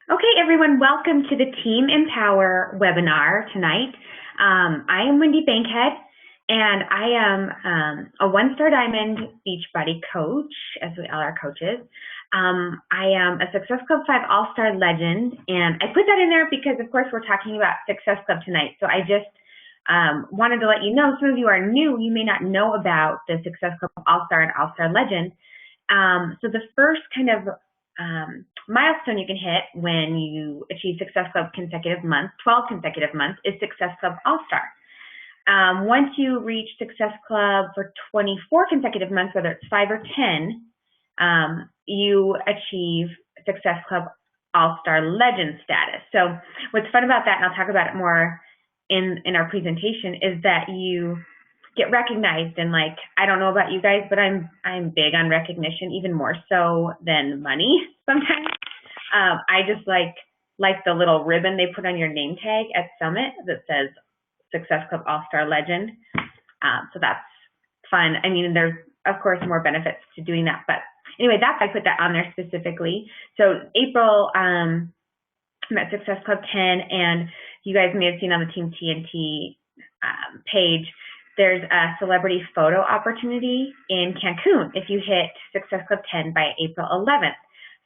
Okay, everyone, welcome to the Team Empower webinar tonight. I am Wendy Bankhead, and I am a one-star diamond Beachbody coach, as we all are coaches. I am a Success Club 5 All-Star legend, and I put that in there because, of course, we're talking about Success Club tonight. So I just wanted to let you know, some of you are new, you may not know about the Success Club All-Star and All-Star legend. So the first kind of milestone you can hit when you achieve Success Club consecutive months, 12 consecutive months, is Success Club All-Star. Once you reach Success Club for 24 consecutive months, whether it's 5 or 10, you achieve Success Club All-Star Legend status. So what's fun about that, and I'll talk about it more in our presentation, is that you get recognized. And like, I don't know about you guys, but I'm big on recognition, even more so than money sometimes. I just like the little ribbon they put on your name tag at Summit that says Success Club All-Star Legend. So that's fun. I mean, there's of course more benefits to doing that, but anyway, I put that on there specifically. So April, I'm at Success Club 10, and you guys may have seen on the Team TNT page, there's a celebrity photo opportunity in Cancun if you hit Success Club 10 by April 11th.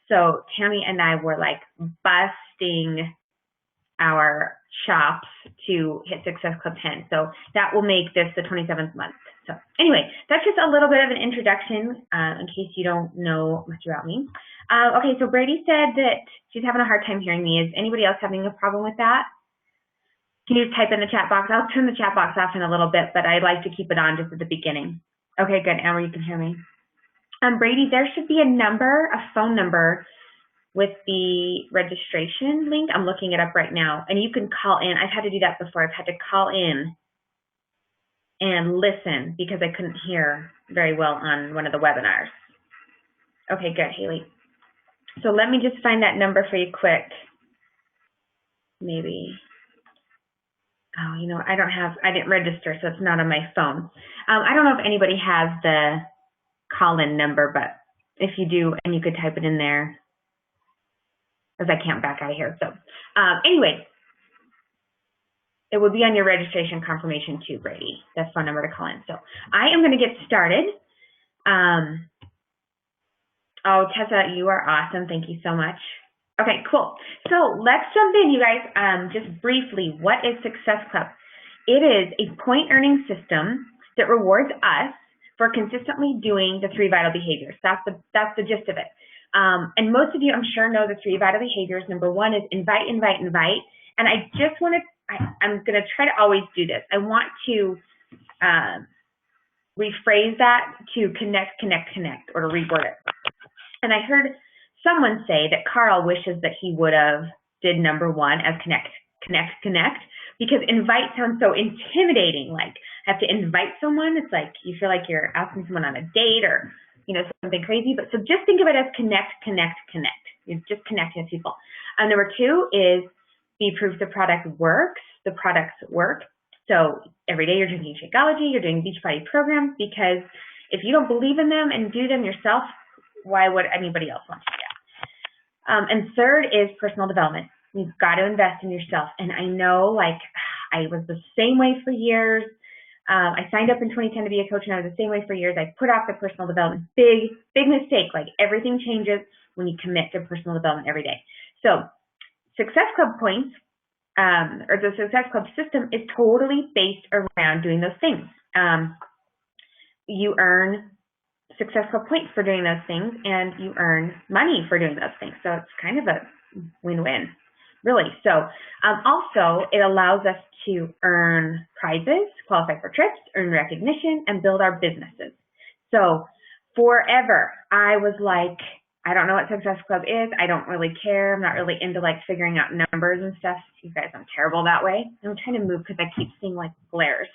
So Tammy and I were like busting our chops to hit Success Club 10. So that will make this the 27th month. So anyway, that's just a little bit of an introduction in case you don't know much about me. Okay, so Brady said that she's having a hard time hearing me. Is anybody else having a problem with that? Can you type in the chat box? I'll turn the chat box off in a little bit, but I like to keep it on just at the beginning. Okay, good. Amber, you can hear me. Brady, there should be a phone number with the registration link. I'm looking it up right now, and you can call in. I've had to do that before. I've had to call in and listen because I couldn't hear very well on one of the webinars. Okay, good, Haley. So let me just find that number for you quick. Maybe. Oh, you know, I didn't register, so it's not on my phone. I don't know if anybody has the call-in number, but if you do, and you could type it in there, because I can't back out of here. So anyway, it would be on your registration confirmation too, Brady, the phone number to call in. So I am going to get started. Oh, Tessa, you are awesome. Thank you so much. Okay, cool. So let's jump in, you guys. Just briefly, what is Success Club? It is a point earning system that rewards us for consistently doing the 3 vital behaviors. That's the gist of it. And most of you, I'm sure, know the 3 vital behaviors. Number 1 is invite, invite, invite. And I just want to, I'm going to try to always do this. I want to rephrase that to connect, connect, connect, or to reword it. And I heard someone say that Carl wishes that he would have did number 1 as connect, connect, connect, because invite sounds so intimidating. Like, I have to invite someone. It's like you feel like you're asking someone on a date or, you know, something crazy. But so just think of it as connect, connect, connect. You're just connecting with people. Number 2 is be proof the product works. The products work. So every day you're drinking Shakeology, you're doing Beachbody programs, because if you don't believe in them and do them yourself, why would anybody else want to do that? And third is personal development. You've got to invest in yourself. And I know, like, I was the same way for years. I signed up in 2010 to be a coach, and I was the same way for years. I put off the personal development. Big mistake. Like, everything changes when you commit to personal development every day. So Success Club points, or the Success Club system, is totally based around doing those things. You earn Success Club points for doing those things, and you earn money for doing those things. So it's kind of a win-win, really. So also, it allows us to earn prizes, qualify for trips, earn recognition, and build our businesses. So forever, I was like, I don't know what Success Club is. I don't really care. I'm not really into like figuring out numbers and stuff. You guys, I'm terrible that way. I'm trying to move because I keep seeing like glares.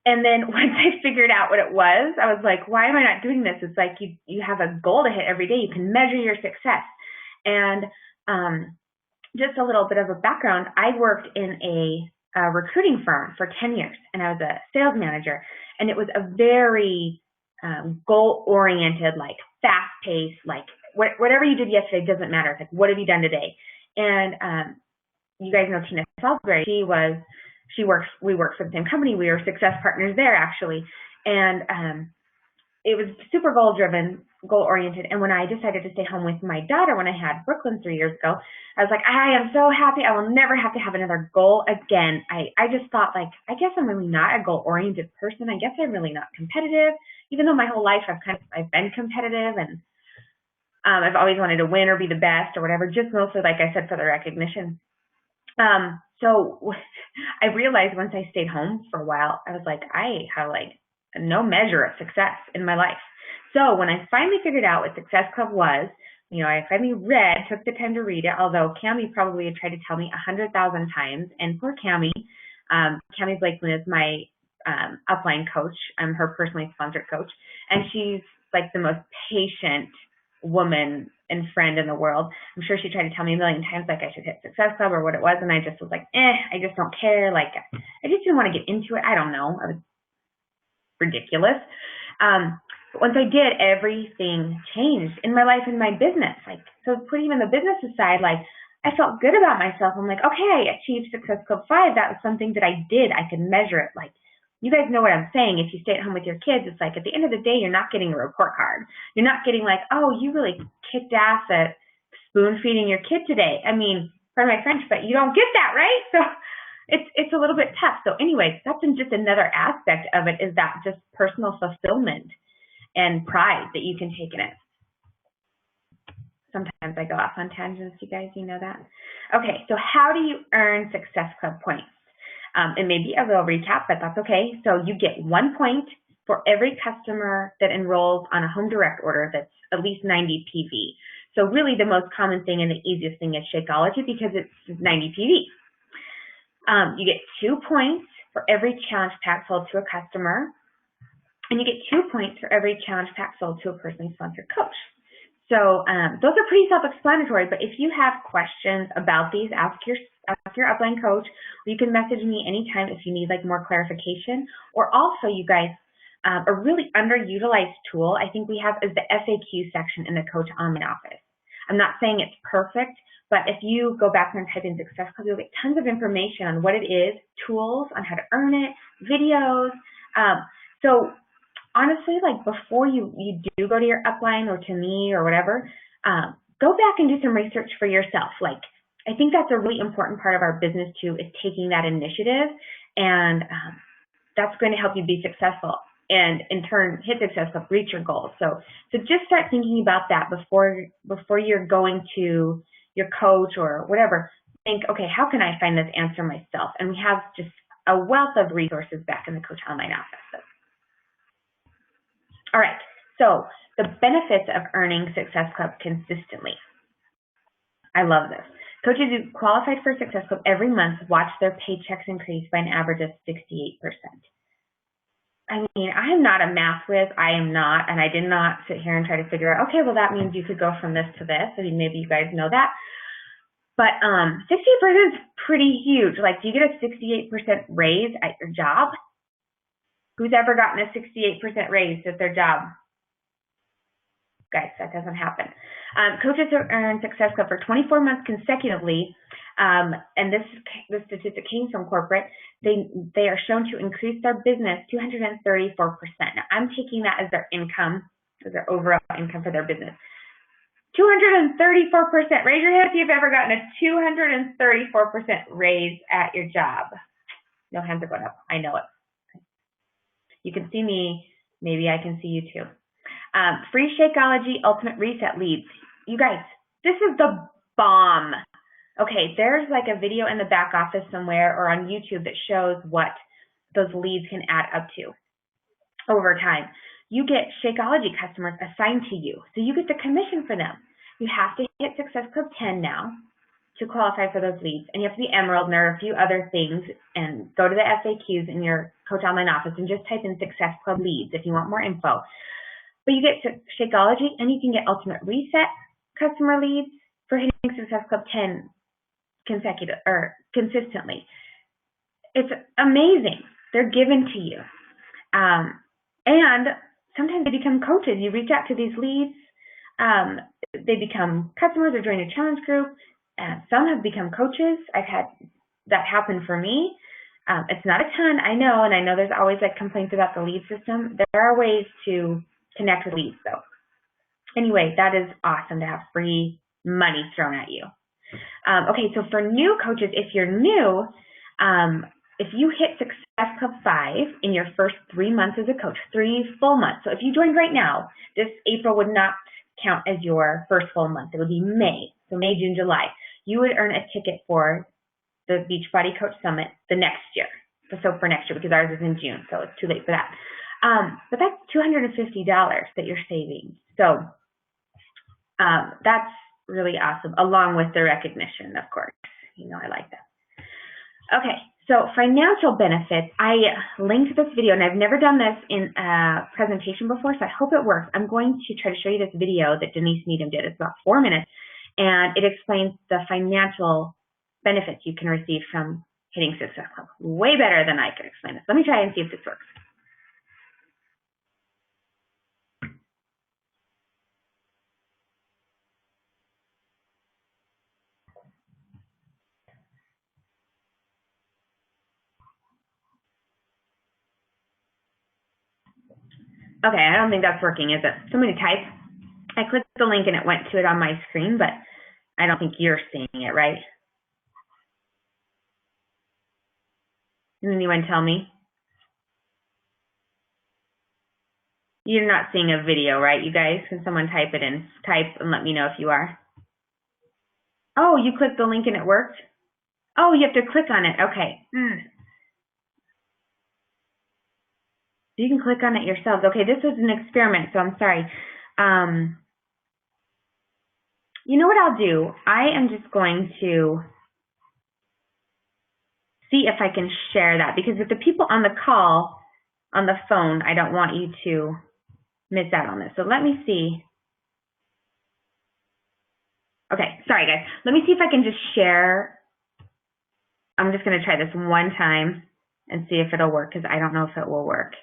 And then once I figured out what it was, I was like, why am I not doing this? It's like you have a goal to hit every day. You can measure your success. And just a little bit of a background, I worked in a recruiting firm for 10 years, and I was a sales manager. And it was a very goal-oriented, like fast-paced, like whatever you did yesterday doesn't matter. It's like, what have you done today? And you guys know Tina Salisbury. We work for the same company. We were success partners there, actually. And it was super goal-driven, goal-oriented. And when I decided to stay home with my daughter when I had Brooklyn 3 years ago, I was like, I am so happy. I will never have to have another goal again. I just thought, like, I guess I'm really not a goal-oriented person. I guess I'm really not competitive, even though my whole life I've been competitive, and I've always wanted to win or be the best or whatever, just mostly, like I said, for the recognition. So I realized once I stayed home for a while, I was like, I have like no measure of success in my life. So when I finally figured out what Success Club was, I finally took the time to read it, although Cami probably had tried to tell me 100,000 times. And poor Cami, Cami Blakeman is my upline coach. I'm her personally sponsored coach. And she's like the most patient woman and friend in the world. I'm sure she tried to tell me a million times like I should hit Success Club or what it was, and I just was like, I just don't care. Like, I just didn't want to get into it. I don't know. I was ridiculous. But once I did, everything changed in my life and my business. Like, so putting even the business aside, like, I felt good about myself. I'm like, okay, I achieved Success Club 5. That was something that I did. I could measure it. Like, you guys know what I'm saying. If you stay at home with your kids, it's like at the end of the day, you're not getting a report card. You're not getting like, oh, you really kicked ass at spoon feeding your kid today. I mean, pardon my French, but you don't get that, right? So it's a little bit tough. So anyways, that's just another aspect of it, is that just personal fulfillment and pride that you can take in it. Sometimes I go off on tangents, you guys, you know that. Okay, so how do you earn Success Club points? And maybe a little recap, but that's okay. So you get 1 point for every customer that enrolls on a home direct order that's at least 90 PV. So really the most common thing and the easiest thing is Shakeology because it's 90 PV. You get 2 points for every challenge pack sold to a customer, and you get 2 points for every challenge pack sold to a personally sponsored coach. So those are pretty self-explanatory, but if you have questions about these, ask your upline coach, or you can message me anytime if you need like more clarification. Or also, you guys, a really underutilized tool I think we have is the FAQ section in the Coach Online office. I'm not saying it's perfect, but if you go back and type in Success Club, you'll get tons of information on what it is, tools on how to earn it, videos. So honestly, like before you do go to your upline or to me or whatever, go back and do some research for yourself. Like, I think that's a really important part of our business too, is taking that initiative, and that's going to help you be successful and in turn hit Success Club, reach your goals. So just start thinking about that before you're going to your coach or whatever. Think, okay, how can I find this answer myself? And we have just a wealth of resources back in the Coach Online office. So. All right, so the benefits of earning Success Club consistently. I love this. Coaches who qualified for Success Club every month watch their paychecks increase by an average of 68%. I mean, I am not a math whiz. I am not, and I did not sit here and try to figure out, okay, well, that means you could go from this to this. I mean, maybe you guys know that. But 68% is pretty huge. Like, do you get a 68% raise at your job? Who's ever gotten a 68% raise at their job? Guys, that doesn't happen. Coaches who earn Success Club for 24 months consecutively, and this statistic came from corporate, they are shown to increase their business 234%. Now, I'm taking that as their income, as their overall income for their business. 234%. Raise your hand if you've ever gotten a 234% raise at your job. No hands are going up. I know it. You can see me. Maybe I can see you too. Free Shakeology Ultimate Reset leads. You guys, this is the bomb. Okay, there's like a video in the back office somewhere or on YouTube that shows what those leads can add up to over time. You get Shakeology customers assigned to you, so you get the commission for them. You have to hit Success Club 10 now to qualify for those leads, and you have to be Emerald, and there are a few other things, and go to the FAQs in your Coach Online office and just type in Success Club leads if you want more info. But you get Shakeology, and you can get Ultimate Reset customer leads for hitting Success Club 10 consistently. It's amazing. They're given to you. And sometimes they become coaches. You reach out to these leads. They become customers or join a challenge group. Some have become coaches. I've had that happen for me. It's not a ton, I know, and I know there's always like complaints about the lead system. There are ways to connect with leads though. Anyway, that is awesome to have free money thrown at you. Okay, so for new coaches, if you're new, if you hit Success Club 5 in your first 3 months as a coach, 3 full months. So if you joined right now, this April would not count as your first full month. It would be May. So May, June, July. You would earn a ticket for the Beachbody Coach Summit the next year. So for next year, because ours is in June, so it's too late for that. But that's $250 that you're saving. So that's really awesome, along with the recognition, of course. You know, I like that. Okay, so financial benefits. I linked this video, and I've never done this in a presentation before, so I hope it works. I'm going to try to show you this video that Denise Needham did. It's about 4 minutes, and it explains the financial benefits you can receive from hitting Success Club. Way better than I could explain this. Let me try and see if this works. Okay, I don't think that's working, is it? Somebody type. I clicked the link and it went to it on my screen, but I don't think you're seeing it, right? Can anyone tell me? You're not seeing a video, right, you guys? Can someone type it in? Type and let me know if you are. Oh, you clicked the link and it worked? Oh, you have to click on it. Okay. You can click on it yourselves. Okay, this was an experiment, so I'm sorry. You know what I'll do? I am just going to see if I can share that, because with the people on the call, on the phone, I don't want you to miss out on this. So let me see. Okay, sorry guys. Let me see if I can just share. I'm just going to try this one time and see if it'll work, because I don't know if it will work.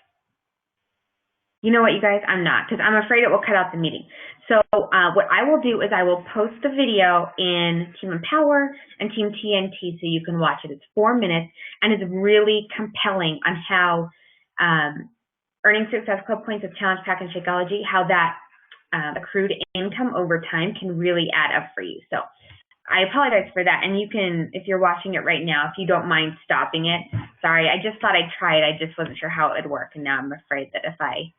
You know what, you guys? I'm not, because I'm afraid it will cut out the meeting. So what I will do is I will post the video in Team Empower and Team TNT so you can watch it. It's 4 minutes, and it's really compelling on how earning Success Club points with Challenge Pack and Shakeology, how that accrued income over time can really add up for you. So I apologize for that. And you can, if you're watching it right now, if you don't mind stopping it. Sorry, I just thought I'd try it. I just wasn't sure how it would work. And now I'm afraid that if I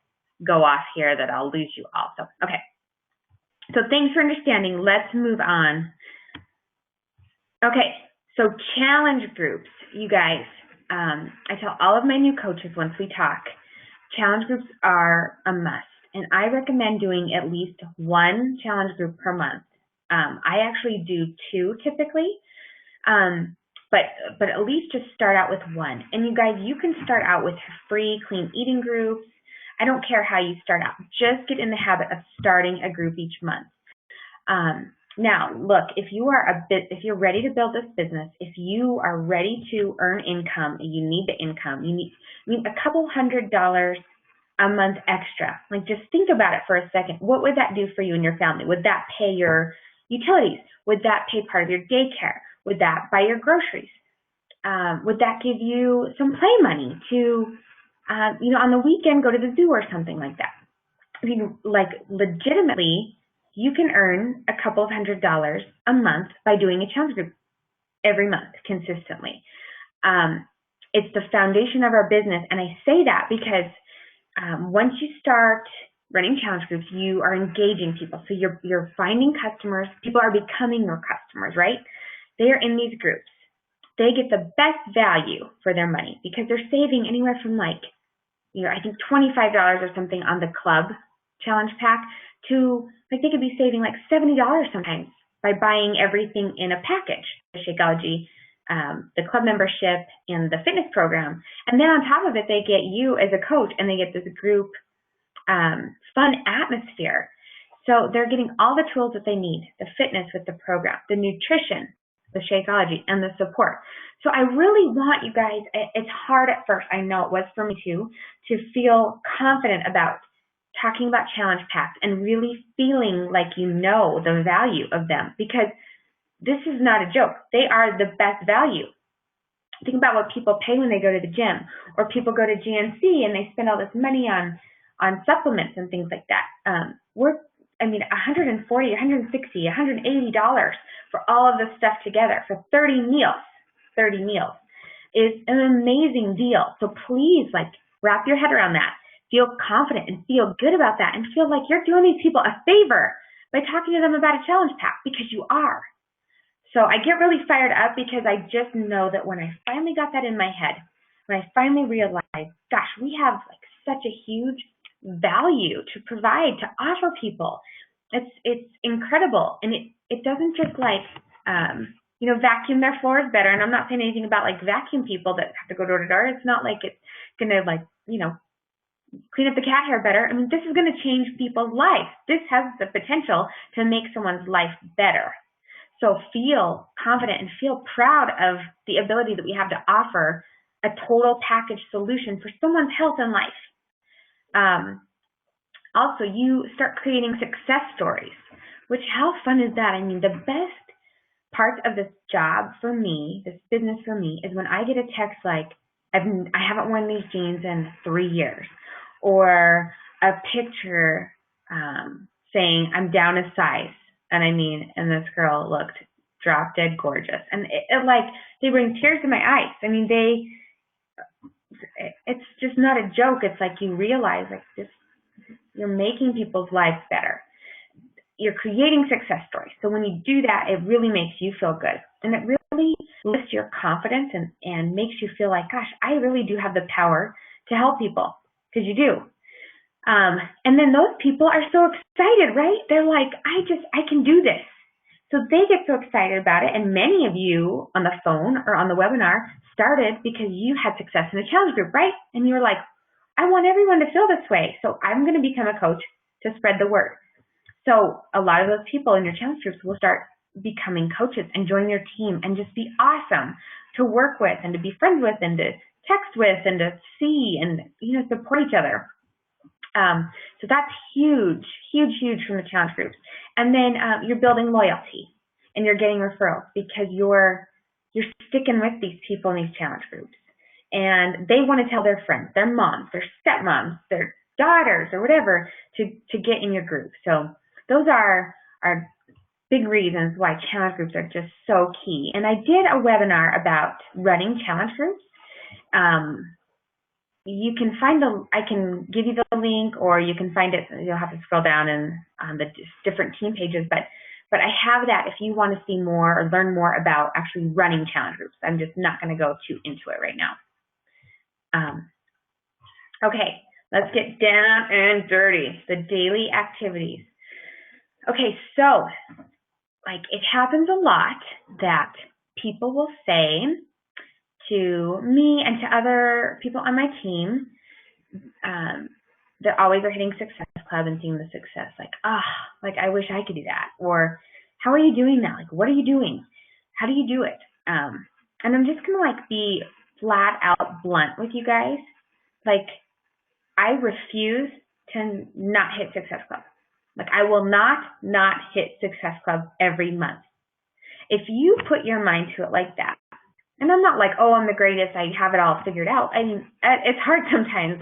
go off here that I'll lose you all. So, okay. So thanks for understanding. Let's move on. Okay, so challenge groups. You guys, I tell all of my new coaches once we talk, challenge groups are a must. And I recommend doing at least 1 challenge group per month. I actually do 2 typically, but at least just start out with 1. And you guys, you can start out with free clean eating groups. I don't care how you start out. Just get in the habit of starting a group each month. Now, look, if you're ready to build this business, if you are ready to earn income, and you need the income, you need a couple $100 a month extra. Like, just think about it for a second. What would that do for you and your family? Would that pay your utilities? Would that pay part of your daycare? Would that buy your groceries? Would that give you some play money to on the weekend, go to the zoo or something like that? I mean, like, legitimately, you can earn a couple of $100 a month by doing a challenge group every month consistently. It's the foundation of our business, and I say that because once you start running challenge groups, you are engaging people. So you're finding customers. People are becoming your customers, right? They are in these groups. They get the best value for their money because they're saving anywhere from I think $25 or something on the club challenge pack to they could be saving like $70 sometimes by buying everything in a package. The Shakeology, the club membership, and the fitness program. And then on top of it, they get you as a coach, and they get this group fun atmosphere. So they're getting all the tools that they need, the fitness with the program, the nutrition, the Shakeology, and the support. So I really want you guys, it's hard at first, I know it was for me too, to feel confident about talking about challenge packs and really feeling like you know the value of them, because this is not a joke. They are the best value. Think about what people pay when they go to the gym, or people go to GNC and they spend all this money on supplements and things like that. $140, $160, $180 for all of this stuff together for 30 meals. 30 meals is an amazing deal. So please, wrap your head around that. Feel confident and feel good about that, and feel like you're doing these people a favor by talking to them about a challenge pack, because you are. So I get really fired up because I just know that when I finally got that in my head, when I finally realized, gosh, we have such a huge value to provide, to offer people. It's incredible. And it doesn't just vacuum their floors better. And I'm not saying anything about vacuum people that have to go door to door. It's not like it's going to clean up the cat hair better. I mean, this is going to change people's lives. This has the potential to make someone's life better. So feel confident and feel proud of the ability that we have to offer a total package solution for someone's health and life. Also, you start creating success stories, which, how fun is that? I mean, the best part of this job for me, this business for me, is when I get a text like, I haven't worn these jeans in 3 years, or a picture saying I'm down a size. And this girl looked drop dead gorgeous. And they bring tears to my eyes. I mean, it's just not a joke. It's you realize you're making people's lives better. You're creating success stories. So when you do that, it really makes you feel good. And it really lifts your confidence and makes you feel like, gosh, I really do have the power to help people, because you do. And then those people are so excited, right? They're like, I can do this. So they get so excited about it. And many of you on the phone or on the webinar started because you had success in a challenge group, right? And you were like, I want everyone to feel this way. So I'm going to become a coach to spread the word. So a lot of those people in your challenge groups will start becoming coaches and join your team and just be awesome to work with and to be friends with and to text with and to see and, support each other. So that's huge, huge, huge from the challenge groups. And then you're building loyalty and you're getting referrals because you're sticking with these people in these challenge groups. And they want to tell their friends, their moms, their stepmoms, their daughters, or whatever, to get in your group. So those are big reasons why challenge groups are just so key. And I did a webinar about running challenge groups. You can find I can give you the link, or you can find it. You'll have to scroll down and on the different team pages, but I have that if you want to see more or learn more about actually running challenge groups. I'm just not going to go too into it right now. Okay, let's get down and dirty, the daily activities. Okay, so it happens a lot that people will say to me and to other people on my team, that always are hitting Success Club and seeing the success, I wish I could do that. Or, how are you doing that? What are you doing? How do you do it? And I'm just going to be flat out blunt with you guys. I refuse to not hit Success Club. I will not hit Success Club every month. If you put your mind to it like that, and I'm not I'm the greatest, I have it all figured out. I mean, it's hard sometimes.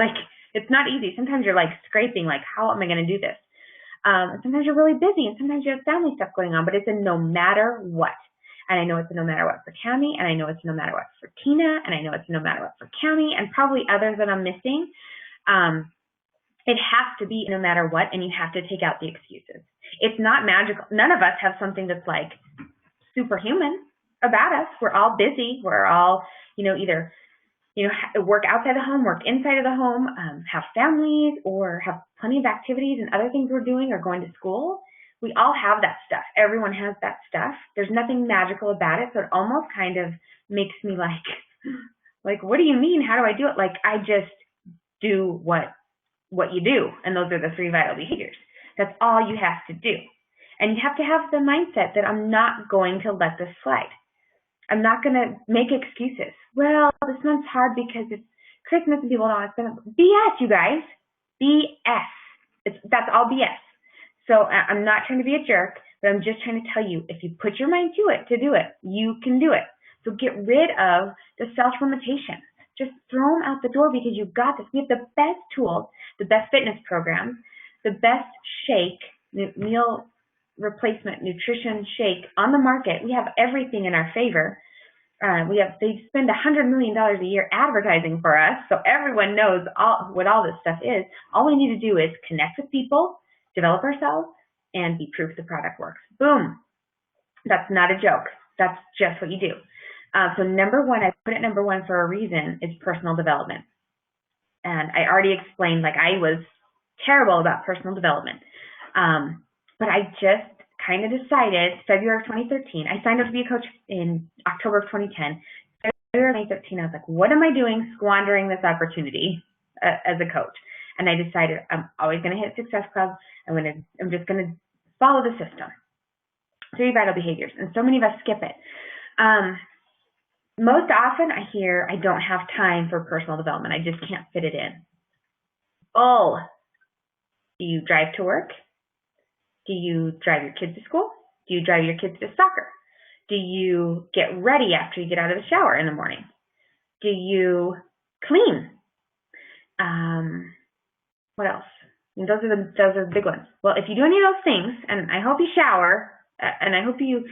It's not easy. Sometimes you're scraping, how am I going to do this? And sometimes you're really busy, and sometimes you have family stuff going on, but it's a no matter what. And I know it's a no matter what for Tammy, and I know it's a no matter what for Tina, and I know it's a no matter what for Cammy, and probably others that I'm missing. It has to be no matter what, and you have to take out the excuses. It's not magical. None of us have something that's superhuman about us. We're all busy. We're all, either, work outside the home, work inside of the home, have families, or have plenty of activities and other things we're doing, or going to school. We all have that stuff. Everyone has that stuff. There's nothing magical about it. So it almost kind of makes me what do you mean? How do I do it? I just do what you do. And those are the 3 vital behaviors. That's all you have to do. And you have to have the mindset that I'm not going to let this slide. I'm not going to make excuses. Well, this month's hard because it's Christmas and people don't want to spend it. BS, you guys. BS. That's all BS. So I'm not trying to be a jerk, but I'm just trying to tell you, if you put your mind to it, to do it, you can do it. So get rid of the self-limitation. Just throw them out the door, because you've got this. We have the best tools, the best fitness programs, the best shake, meal replacement nutrition shake on the market. We have everything in our favor. They spend $100 million a year advertising for us, so everyone knows what all this stuff is. All we need to do is connect with people, develop ourselves, and be proof the product works. Boom. That's not a joke. That's just what you do. So number one, I put it number one for a reason, is personal development. And I already explained, like, I was terrible about personal development. But I just kind of decided, February of 2013, I signed up to be a coach in October of 2010. February of 2013, I was like, what am I doing squandering this opportunity as a coach? And I decided I'm always going to hit Success Club. I'm just going to follow the system. 3 vital behaviors. And so many of us skip it. Most often I hear, I don't have time for personal development. I just can't fit it in. Oh, do you drive to work? Do you drive your kids to school? Do you drive your kids to soccer? Do you get ready after you get out of the shower in the morning? Do you clean? What else? And those are the big ones. Well, if you do any of those things, and I hope you shower, and I hope you,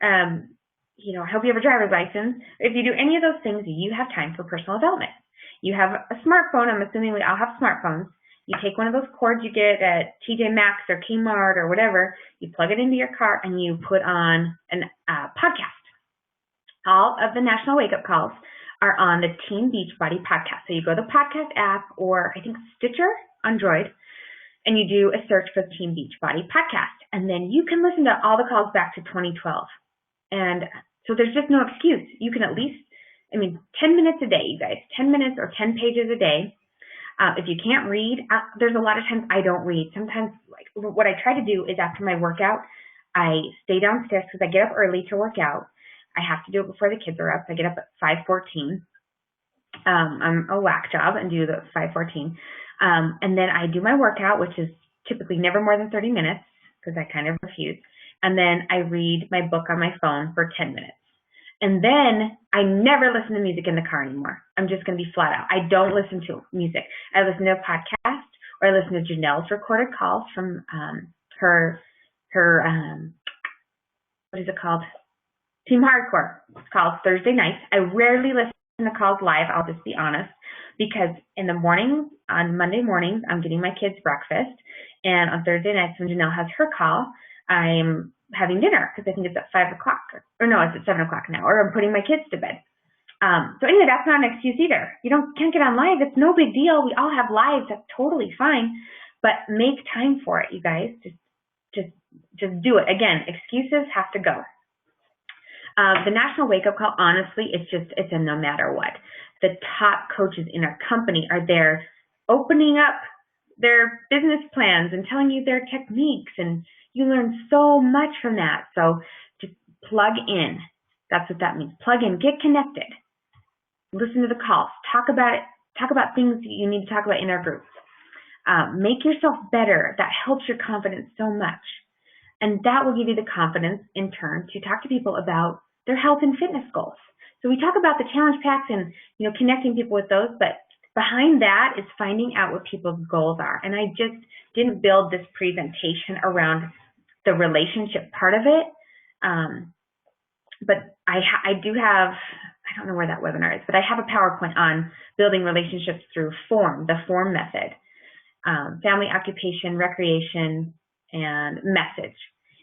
I hope you have a driver's license. If you do any of those things, you have time for personal development. You have a smartphone. I'm assuming we all have smartphones. You take one of those cords you get at TJ Maxx or Kmart or whatever, you plug it into your car, and you put on a podcast. All of the National Wake Up Calls are on the Team Beachbody podcast. So you go to the podcast app, or I think Stitcher, Android, and you do a search for Team Beachbody podcast. And then you can listen to all the calls back to 2012. And so there's just no excuse. You can at least, 10 minutes a day, you guys, 10 minutes or 10 pages a day. If you can't read, there's a lot of times I don't read. Sometimes, like, what I try to do is after my workout, I stay downstairs because I get up early to work out. I have to do it before the kids are up. I get up at 5:14. I'm a whack job and do the 5:14. And then I do my workout, which is typically never more than 30 minutes because I kind of refuse. And then I read my book on my phone for 10 minutes. And then I never listen to music in the car anymore. I'm just going to be flat out. I don't listen to music. I listen to a podcast, or I listen to Janelle's recorded calls from her what is it called? Team Hardcore. It's called Thursday Nights. I rarely listen to calls live, I'll just be honest, because in the morning, on Monday mornings, I'm getting my kids breakfast. And on Thursday nights, when Janelle has her call, I'm having dinner because I think it's at 5 o'clock. Or no, it's at 7 o'clock now. Or I'm putting my kids to bed. So anyway, that's not an excuse either. You can't get on live. It's no big deal. We all have lives. That's totally fine. But make time for it, you guys. Just do it. Again, excuses have to go. The National Wake Up Call, honestly, it's a no matter what. The top coaches in our company are there opening up their business plans and telling you their techniques, and you learn so much from that. So just plug in. That's what that means. Plug in, get connected, listen to the calls, talk about it, talk about things you need to talk about in our groups. Make yourself better. That helps your confidence so much. And that will give you the confidence in turn to talk to people about their health and fitness goals. So we talk about the challenge packs and, connecting people with those, but behind that is finding out what people's goals are. And I just didn't build this presentation around the relationship part of it. But I do have, I don't know where that webinar is, but I have a PowerPoint on building relationships through the FORM method, family, occupation, recreation, and message.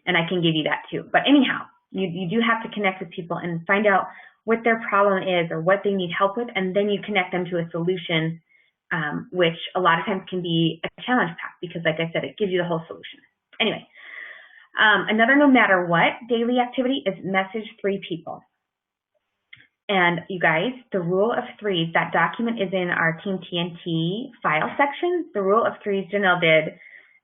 And I can give you that too. But anyhow, you do have to connect with people and find out what their problem is or what they need help with, and then you connect them to a solution, which a lot of times can be a challenge pack because, like I said, it gives you the whole solution. Anyway, another no matter what daily activity is message 3 people. And you guys, the rule of 3s, that document is in our Team TNT file section. The rule of 3s Janelle did,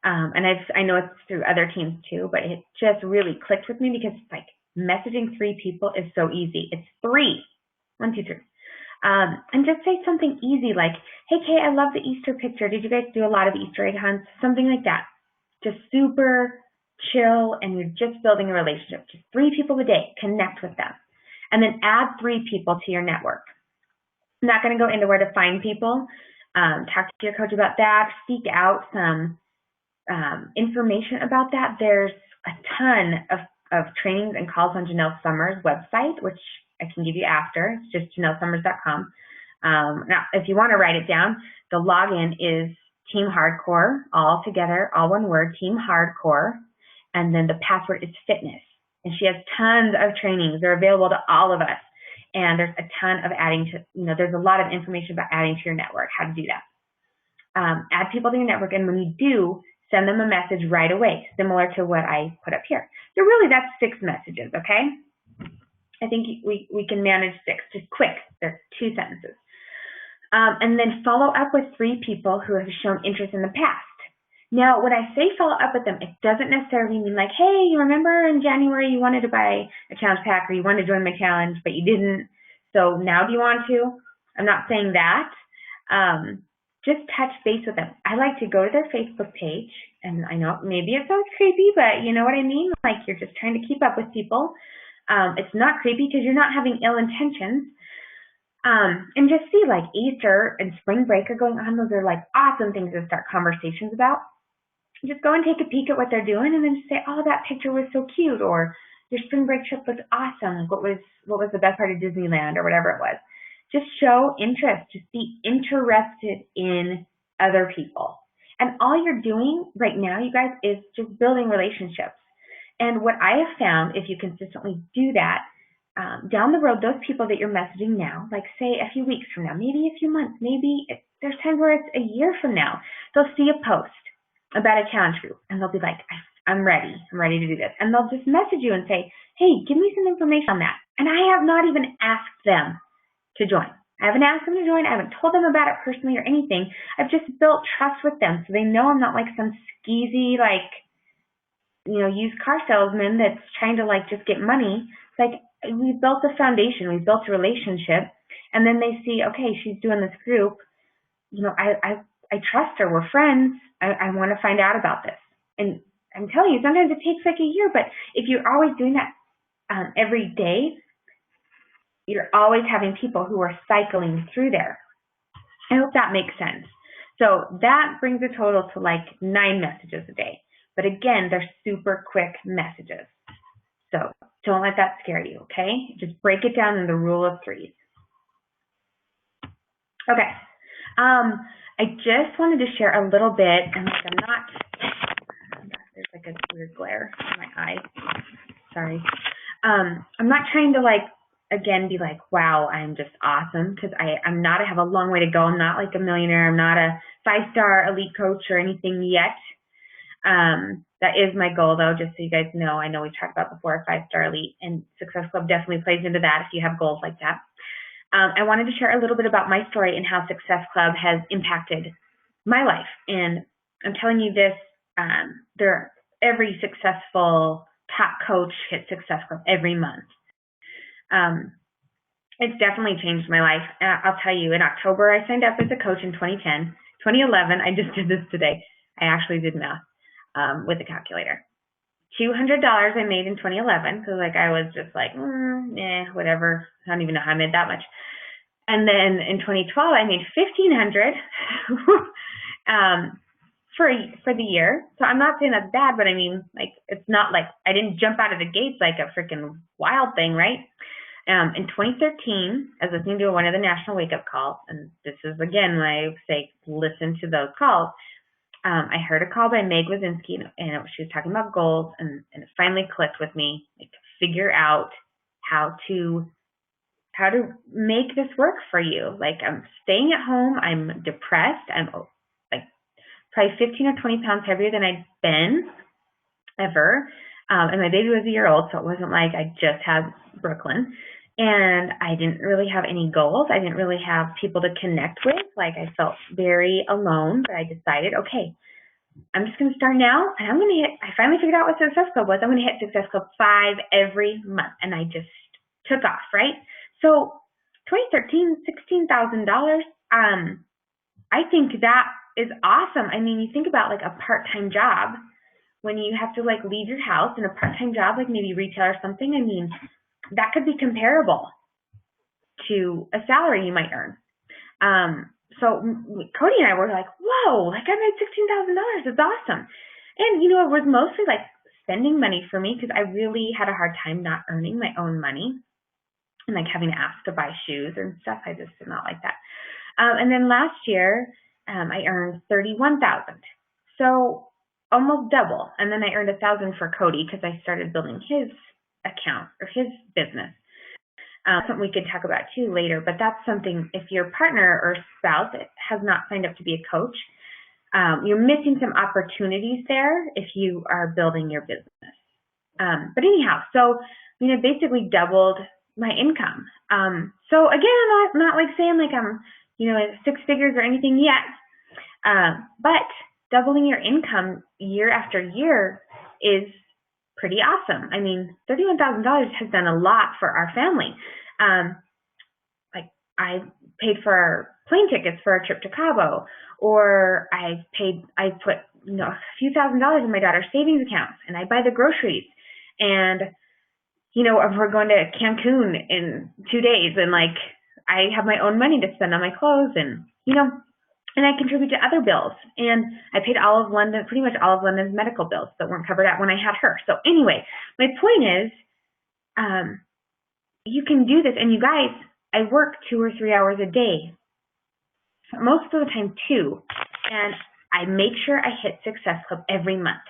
and I know it's through other teams too, but it just really clicked with me because it's like messaging 3 people is so easy. It's 3. 1, 2, 3. And just say something easy like, hey, Kay, I love the Easter picture. Did you guys do a lot of Easter egg hunts? Something like that. Just super chill, and you're just building a relationship. Just 3 people a day. Connect with them. And then add 3 people to your network. I'm not going to go into where to find people. Talk to your coach about that. Seek out some information about that. There's a ton of trainings and calls on Janelle Summers' website, which I can give you after. It's just janellesummers.com. Now, if you want to write it down, the login is Team Hardcore, all together, all one word, Team Hardcore, and then the password is fitness. And she has tons of trainings. They're available to all of us. And there's a ton of adding to, there's a lot of information about adding to your network, how to do that. Add people to your network, and when you do, send them a message right away, similar to what I put up here. So really, that's 6 messages, okay? I think we can manage 6, just quick. They're 2 sentences. And then follow up with 3 people who have shown interest in the past. Now, when I say follow up with them, it doesn't necessarily mean like, hey, you remember in January you wanted to buy a challenge pack or you wanted to join my challenge, but you didn't. So now do you want to? I'm not saying that. Just touch base with them. I like to go to their Facebook page, and I know maybe it sounds creepy, but you know what I mean? Like you're just trying to keep up with people. It's not creepy because you're not having ill intentions. And just see like Easter and spring break are going on. Those are like awesome things to start conversations about. Just go and take a peek at what they're doing, and then just say, oh, that picture was so cute, or your spring break trip was awesome. What was the best part of Disneyland, or whatever it was. Just show interest. Just be interested in other people. And all you're doing right now, you guys, is just building relationships. And what I have found, if you consistently do that, down the road, those people that you're messaging now, like say a few weeks from now, maybe a few months, maybe there's times where it's a year from now, they'll see a post about a challenge group, and they'll be like, I'm ready to do this. And they'll just message you and say, hey, give me some information on that. And I have not even asked them to join. I haven't asked them to join. I haven't told them about it personally or anything. I've just built trust with them, so they know I'm not like some skeezy, like, used car salesman that's trying to like just get money. It's like we've built a foundation, we've built a relationship, and then they see, okay, she's doing this group. I trust her. We're friends. I want to find out about this. And I'm telling you, sometimes it takes like a year, but if you're always doing that every day, you're always having people who are cycling through there. I hope that makes sense. So that brings a total to like 9 messages a day. But again, they're super quick messages. So don't let that scare you, okay? Just break it down in the rule of 3s. Okay. I just wanted to share a little bit, and there's like a weird glare in my eye. Sorry. I'm not trying to again be like, wow, I'm just awesome, because I'm not. I have a long way to go. I'm not like a millionaire. I'm not a 5-star elite coach or anything yet. That is my goal, though, just so you guys know. I know we talked about before 5-star elite, and Success Club definitely plays into that if you have goals like that. I wanted to share a little bit about my story and how Success Club has impacted my life. And I'm telling you this, every successful top coach hits Success Club every month. It's definitely changed my life. I'll tell you, in October, I signed up as a coach in 2010. 2011, I just did this today. I actually did math with a calculator. $200 I made in 2011, so I was just like, whatever. I don't even know how I made that much. And then in 2012, I made $1,500 for the year. So I'm not saying that's bad, but I mean, it's not like I didn't jump out of the gates like a freaking wild thing, right? In 2013, I was listening to one of the National Wake Up Calls, and this is again when I say listen to those calls. I heard a call by Meg Wazinski, and she was talking about goals, and it finally clicked with me, figure out how to make this work for you. I'm staying at home, I'm depressed, I'm probably 15 or 20 pounds heavier than I'd been ever, and my baby was a year old, so it wasn't like I just had Brooklyn. And I didn't really have any goals. I didn't really have people to connect with. I felt very alone, but I decided, okay, I'm just going to start now, and I finally figured out what Success Club was. I'm going to hit Success Club 5 every month, and I just took off, right? So 2013, $16,000. I think that is awesome. I mean, you think about like a part-time job when you have to like leave your house in a part-time job, like maybe retail or something. I mean, that could be comparable to a salary you might earn. So Cody and I were like, whoa, like I made $16,000. It's awesome. And, you know, it was mostly like spending money for me because I really had a hard time not earning my own money and like having to ask to buy shoes and stuff. I just did not like that. And then last year, I earned $31,000. So almost double. And then I earned $1,000 for Cody because I started building his account or his business. Something we could talk about too later, but that's something if your partner or spouse has not signed up to be a coach, you're missing some opportunities there if you are building your business. But anyhow, so I mean, I basically doubled my income. So again, I'm not like saying like I'm, you know, at six figures or anything yet, but doubling your income year after year is pretty awesome. I mean, $31,000 has done a lot for our family. Like I paid for plane tickets for a trip to Cabo, or I put, you know, a few $1,000s in my daughter's savings accounts, and I buy the groceries. And, you know, if we're going to Cancun in 2 days, and like I have my own money to spend on my clothes, and, you know, and I contribute to other bills. And I paid pretty much all of London's medical bills that weren't covered out when I had her. So anyway, my point is, you can do this. And you guys, I work 2 or 3 hours a day, most of the time 2. And I make sure I hit Success Club every month.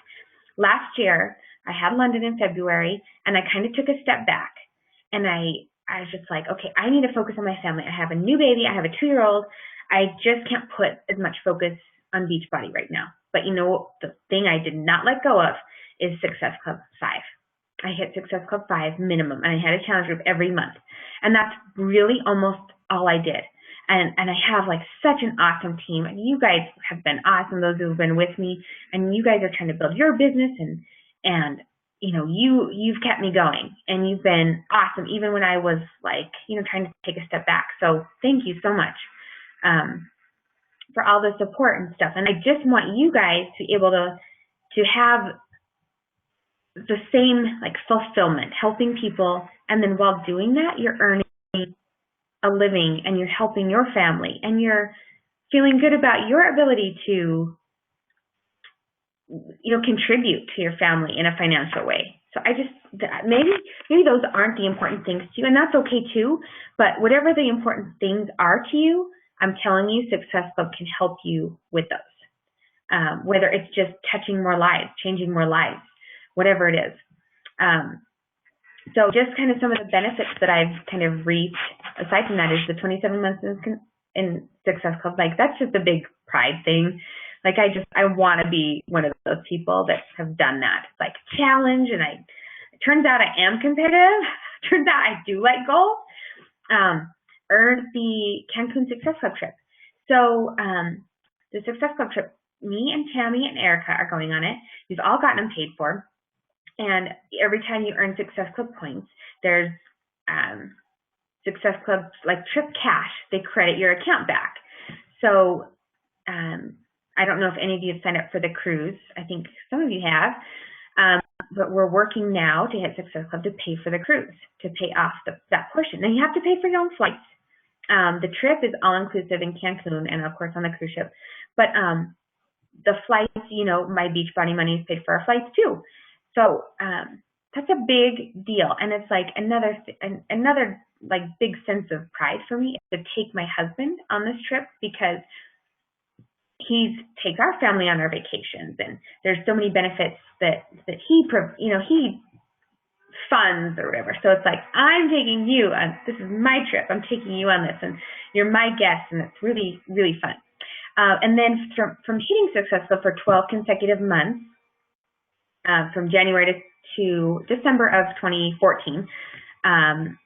Last year, I had London in February, and I kind of took a step back. And I was just like, okay, I need to focus on my family. I have a new baby. I have a 2-year-old. I just can't put as much focus on Beachbody right now. But you know, the thing I did not let go of is Success Club 5. I hit Success Club 5 minimum, and I had a challenge group every month. And that's really almost all I did. And I have like such an awesome team. And you guys have been awesome, those who have been with me. And you guys are trying to build your business, and you know, you've kept me going, and you've been awesome even when I was like, you know, trying to take a step back. So thank you so much for all the support and stuff. And I just want you guys to be able to have the same like fulfillment, helping people, and then while doing that, you're earning a living, and you're helping your family, and you're feeling good about your ability to, you know, contribute to your family in a financial way. So I just, maybe those aren't the important things to you, and that's okay too, but whatever the important things are to you, I'm telling you, Success Club can help you with those. Whether it's just touching more lives, changing more lives, whatever it is. So just kind of some of the benefits that I've kind of reaped, aside from that, is the 27 months in Success Club. Like, that's just a big pride thing. Like, I want to be one of those people that have done that. Like, challenge, and it turns out I am competitive. Turns out I do like goals. Earned the Cancun Success Club trip. So the Success Club trip, me and Tammy and Erica are going on it. We've all gotten them paid for. And every time you earn Success Club points, there's Success Club, like trip cash. They credit your account back. So I don't know if any of you have signed up for the cruise. I think some of you have. But we're working now to hit Success Club to pay for the cruise, to pay off that portion. Now, you have to pay for your own flights. The trip is all-inclusive in Cancun and, of course, on the cruise ship. But the flights, you know, my Beachbody money is paid for our flights, too. So that's a big deal. And it's like another like big sense of pride for me to take my husband on this trip, because he takes our family on our vacations, and there's so many benefits that he funds or whatever. So it's like, I'm taking you on, this is my trip. I'm taking you on this, and you're my guest, and it's really, really fun. And then from hitting Success Club for 12 consecutive months, from January to December of 2014, I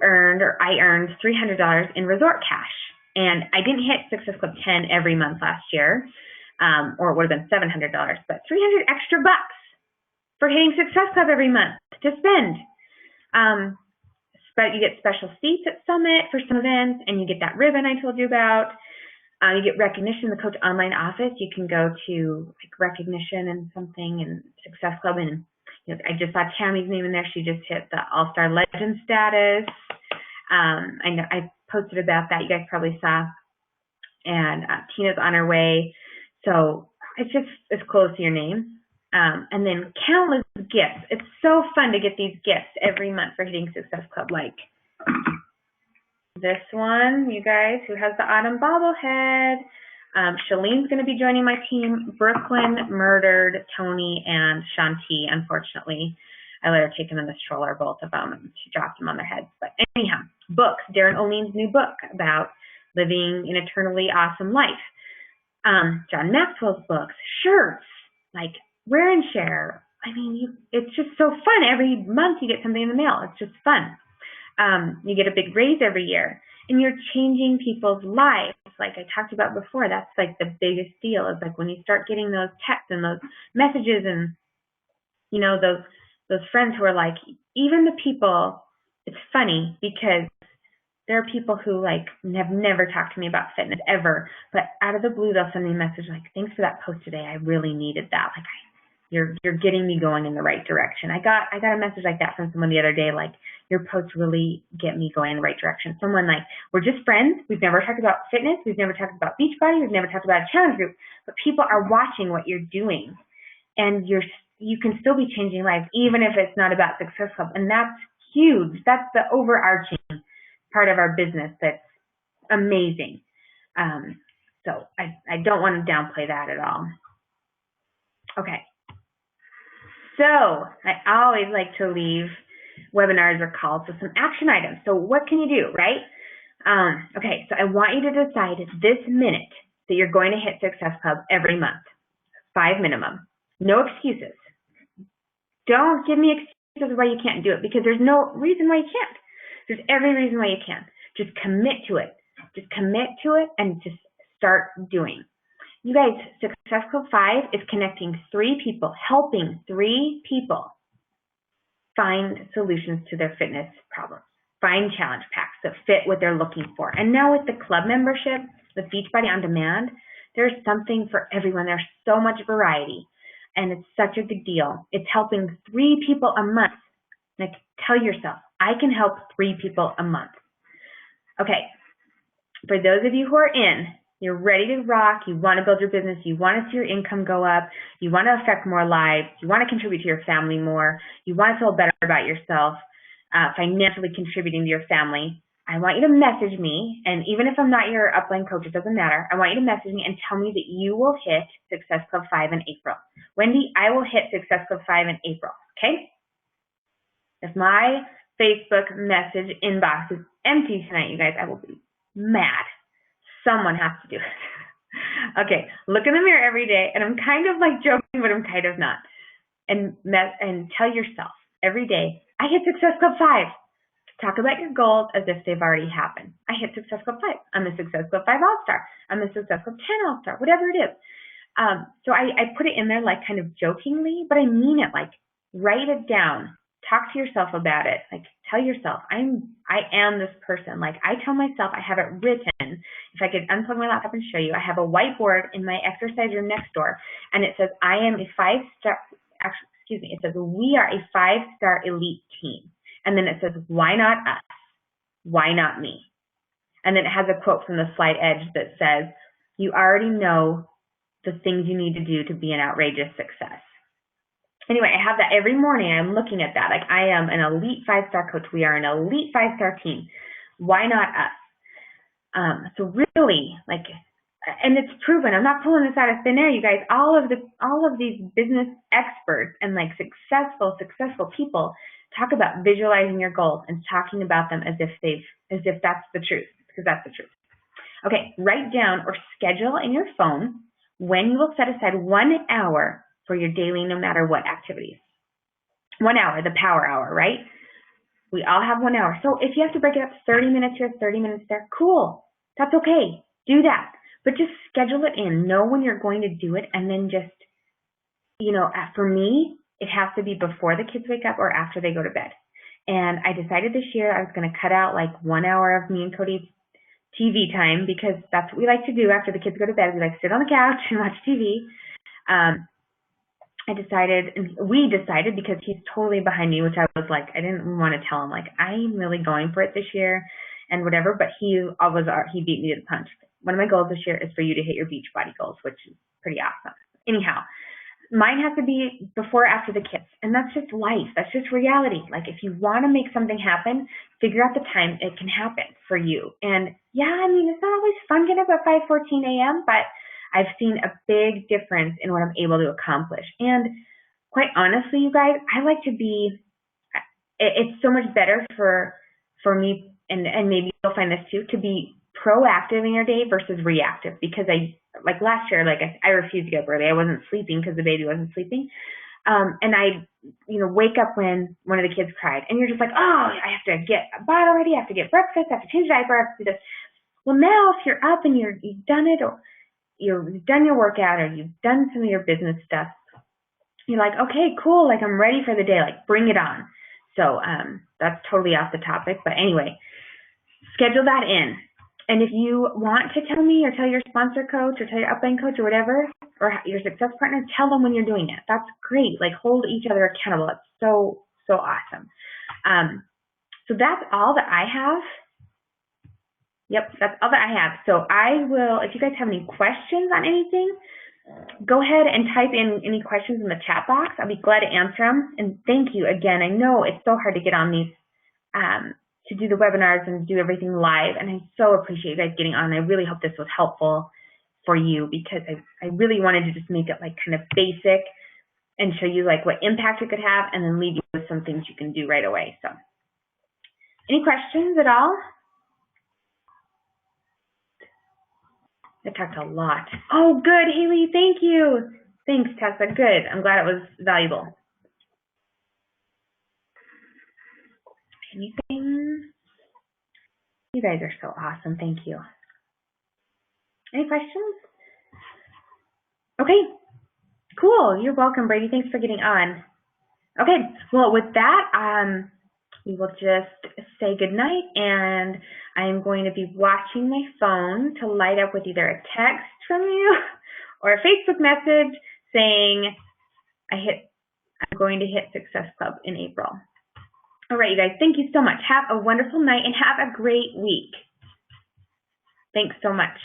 earned $300 in resort cash. And I didn't hit Success Club 10 every month last year, or it would have been $700, but $300 extra bucks for hitting Success Club every month to spend. but you get special seats at Summit for some events, and you get that ribbon I told you about. You get recognition in the Coach Online office. You can go to like recognition and something and Success Club, and I just saw Tammy's name in there. She just hit the All-Star Legend status. I know I posted about that. You guys probably saw. And Tina's on her way. So it's just as close to your name. And then countless gifts. It's so fun to get these gifts every month for hitting Success Club, like this one, you guys, who has the autumn bobblehead. Shalene's going to be joining my team. Brooklyn murdered Tony and Shanti, unfortunately. I let her take them in the stroller, both of them, and she dropped them on their heads. But anyhow, books. Darren O'Lean's new book about living an eternally awesome life. John Maxwell's books, shirts, like wear and share. I mean, it's just so fun. Every month you get something in the mail. It's just fun. You get a big raise every year, and you're changing people's lives. Like I talked about before, that's like the biggest deal is like when you start getting those texts and those messages and, those friends who are like, even the people, it's funny because there are people who like have never talked to me about fitness ever, but out of the blue, they'll send me a message like, thanks for that post today. I really needed that. Like you're getting me going in the right direction. I got a message like that from someone the other day, like your posts really get me going in the right direction. Someone like, we're just friends. We've never talked about fitness. We've never talked about Beachbody. We've never talked about a challenge group, but people are watching what you're doing and you can still be changing lives, even if it's not about Success Club. And that's huge. That's the overarching part of our business that's amazing. So I don't want to downplay that at all. Okay. So I always like to leave webinars or calls with some action items. So what can you do, right? Okay, so I want you to decide this minute that you're going to hit Success Club every month, 5 minimum. No excuses. Don't give me excuses why you can't do it because there's no reason why you can't. There's every reason why you can. Just commit to it. Just commit to it and just start doing. You guys, Success Club 5 is connecting 3 people, helping 3 people find solutions to their fitness problems, find challenge packs that fit what they're looking for. And now with the club membership, with Beachbody On Demand, there's something for everyone. There's so much variety, and it's such a good deal. It's helping 3 people a month. Like, tell yourself, I can help 3 people a month. Okay, for those of you who are in, you're ready to rock, you want to build your business, you want to see your income go up, you want to affect more lives, you want to contribute to your family more, you want to feel better about yourself, financially contributing to your family, I want you to message me, and even if I'm not your upline coach, it doesn't matter, I want you to message me and tell me that you will hit Success Club 5 in April. Wendy, I will hit Success Club 5 in April, okay? If my Facebook message inbox is empty tonight, you guys, I will be mad. Someone has to do it. Okay, look in the mirror every day, and I'm kind of like joking, but I'm kind of not. And tell yourself every day, I hit Success Club 5. Talk about your goals as if they've already happened. I hit Success Club 5. I'm a Success Club 5 All-Star. I'm a Success Club 10 All-Star, whatever it is. So I put it in there like kind of jokingly, but I mean it. Like, write it down. Talk to yourself about it. Like, tell yourself, I am this person. Like, I tell myself, I have it written. If I could unplug my laptop and show you, I have a whiteboard in my exercise room next door, and it says, I am a 5-star, actually, excuse me, it says, we are a 5-star elite team. And then it says, why not us? Why not me? And then it has a quote from the Slight Edge that says, you already know the things you need to do to be an outrageous success. Anyway, I have that every morning. I'm looking at that. Like, I am an elite 5-star coach. We are an elite 5-star team. Why not us? So really, like, and it's proven. I'm not pulling this out of thin air, you guys. All of these business experts and like successful people talk about visualizing your goals and talking about them as if that's the truth, because that's the truth. Okay, write down or schedule in your phone when you will set aside 1 hour for your daily, no matter what activities. 1 hour, the power hour, right? We all have 1 hour. So if you have to break it up 30 minutes here, 30 minutes there, cool. That's okay. Do that. But just schedule it in. Know when you're going to do it, and then just, for me, it has to be before the kids wake up or after they go to bed. And I decided this year I was going to cut out like 1 hour of me and Cody's TV time, because that's what we like to do after the kids go to bed. We like to sit on the couch and watch TV. We decided, because he's totally behind me, which I was like, I didn't want to tell him, like, I'm really going for it this year and whatever, but he beat me to the punch. One of my goals this year is for you to hit your Beachbody goals, which is pretty awesome. Anyhow, mine has to be before or after the kids, and that's just life. That's just reality. Like, if you want to make something happen, figure out the time it can happen for you. And yeah, I mean, it's not always fun getting up at 5:14 a.m., but I've seen a big difference in what I'm able to accomplish. And quite honestly, you guys, I like to be, it's so much better for me, and maybe you'll find this too, to be proactive in your day versus reactive. Because like last year, like I refused to get up early. I wasn't sleeping because the baby wasn't sleeping. And I, wake up when one of the kids cried, and you're just like, oh, I have to get a bottle ready, I have to get breakfast, I have to change the diaper, I have to do this. Well, now if you're up and you've done it, or you've done your workout, or you've done some of your business stuff, you're like, okay, cool, like I'm ready for the day, like bring it on. So that's totally off the topic, but anyway, schedule that in. And if you want to tell me, or tell your sponsor coach, or tell your upline coach, or whatever, or your success partner, tell them when you're doing it. That's great. Like, hold each other accountable. It's so awesome. So that's all that I have. Yep, that's all that I have. So I will, if you guys have any questions on anything, go ahead and type in any questions in the chat box. I'll be glad to answer them. And thank you again. I know it's so hard to get on these, to do the webinars and do everything live. And I so appreciate you guys getting on. I really hope this was helpful for you, because I really wanted to just make it like kind of basic and show you like what impact it could have, and then leave you with some things you can do right away. So any questions at all? I talked a lot. Oh, good, Haley. Thank you. Thanks, Tessa. Good. I'm glad it was valuable. Anything? You guys are so awesome. Thank you. Any questions? Okay. Cool. You're welcome, Brady. Thanks for getting on. Okay. Well, with that, we will just say goodnight, and I am going to be watching my phone to light up with either a text from you or a Facebook message saying I'm going to hit Success Club in April. All right, you guys, thank you so much. Have a wonderful night and have a great week. Thanks so much.